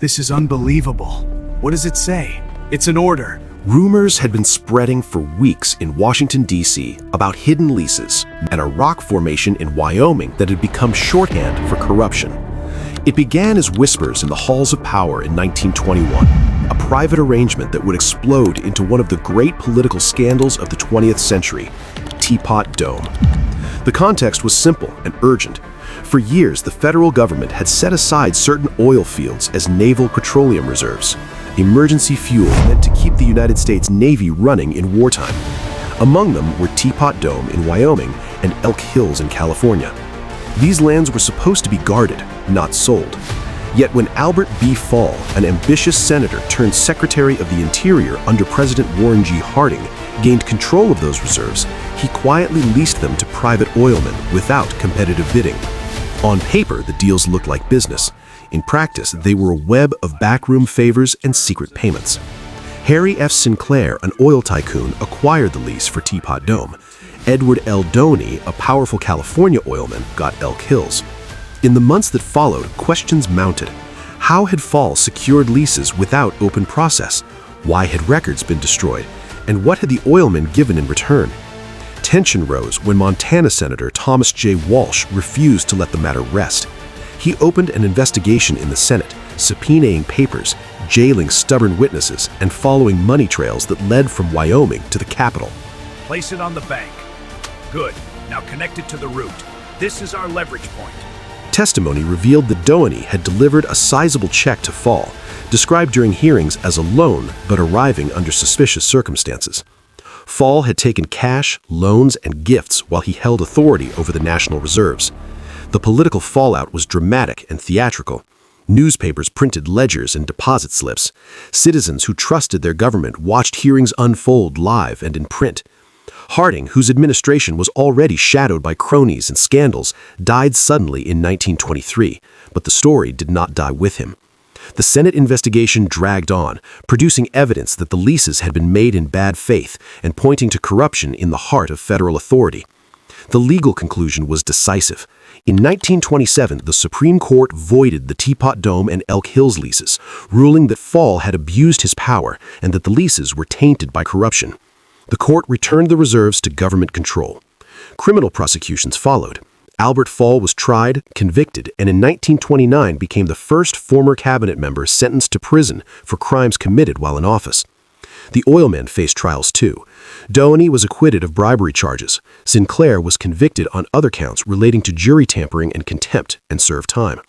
This is unbelievable. What does it say? It's an order. Rumors had been spreading for weeks in Washington, D.C. about hidden leases and a rock formation in Wyoming that had become shorthand for corruption. It began as whispers in the halls of power in 1921, a private arrangement that would explode into one of the great political scandals of the 20th century, Teapot Dome. The context was simple and urgent. For years, the federal government had set aside certain oil fields as naval petroleum reserves, emergency fuel meant to keep the United States Navy running in wartime. Among them were Teapot Dome in Wyoming and Elk Hills in California. These lands were supposed to be guarded, not sold. Yet when Albert B. Fall, an ambitious senator turned Secretary of the Interior under President Warren G. Harding, gained control of those reserves, he quietly leased them to private oilmen without competitive bidding. On paper, the deals looked like business. In practice, they were a web of backroom favors and secret payments. Harry F. Sinclair, an oil tycoon, acquired the lease for Teapot Dome. Edward L. Doney, a powerful California oilman, got Elk Hills. In the months that followed, questions mounted. How had Fall secured leases without open process? Why had records been destroyed? And what had the oilmen given in return? Tension rose when Montana Senator Thomas J. Walsh refused to let the matter rest. He opened an investigation in the Senate, subpoenaing papers, jailing stubborn witnesses, and following money trails that led from Wyoming to the Capitol. Place it on the bank. Good. Now connect it to the route. This is our leverage point. Testimony revealed that Doney had delivered a sizable check to Fall, described during hearings as a loan but arriving under suspicious circumstances. Fall had taken cash, loans, and gifts while he held authority over the national reserves. The political fallout was dramatic and theatrical. Newspapers printed ledgers and deposit slips. Citizens who trusted their government watched hearings unfold live and in print. Harding, whose administration was already shadowed by cronies and scandals, died suddenly in 1923, but the story did not die with him. The Senate investigation dragged on, producing evidence that the leases had been made in bad faith and pointing to corruption in the heart of federal authority. The legal conclusion was decisive. In 1927, the Supreme Court voided the Teapot Dome and Elk Hills leases, ruling that Fall had abused his power and that the leases were tainted by corruption. The court returned the reserves to government control. Criminal prosecutions followed. Albert Fall was tried, convicted, and in 1929 became the first former cabinet member sentenced to prison for crimes committed while in office. The oilmen faced trials too. Doney was acquitted of bribery charges. Sinclair was convicted on other counts relating to jury tampering and contempt and served time.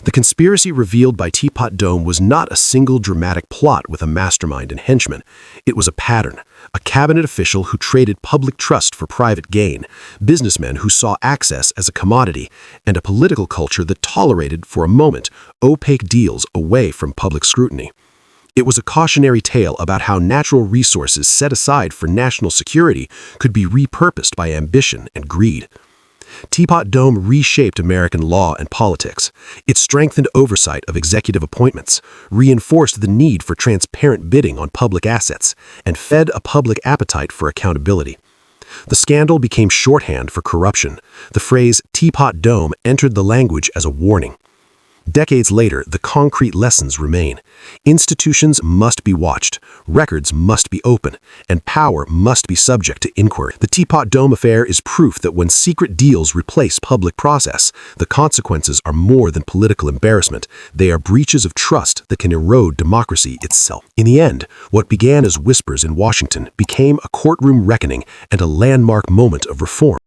The conspiracy revealed by Teapot Dome was not a single dramatic plot with a mastermind and henchmen. It was a pattern, a cabinet official who traded public trust for private gain, businessmen who saw access as a commodity, and a political culture that tolerated, for a moment, opaque deals away from public scrutiny. It was a cautionary tale about how natural resources set aside for national security could be repurposed by ambition and greed. Teapot Dome reshaped American law and politics. It strengthened oversight of executive appointments, reinforced the need for transparent bidding on public assets, and fed a public appetite for accountability. The scandal became shorthand for corruption. The phrase Teapot Dome entered the language as a warning. Decades later, the concrete lessons remain. Institutions must be watched, records must be open, and power must be subject to inquiry. The Teapot Dome affair is proof that when secret deals replace public process, the consequences are more than political embarrassment. They are breaches of trust that can erode democracy itself. In the end, what began as whispers in Washington became a courtroom reckoning and a landmark moment of reform.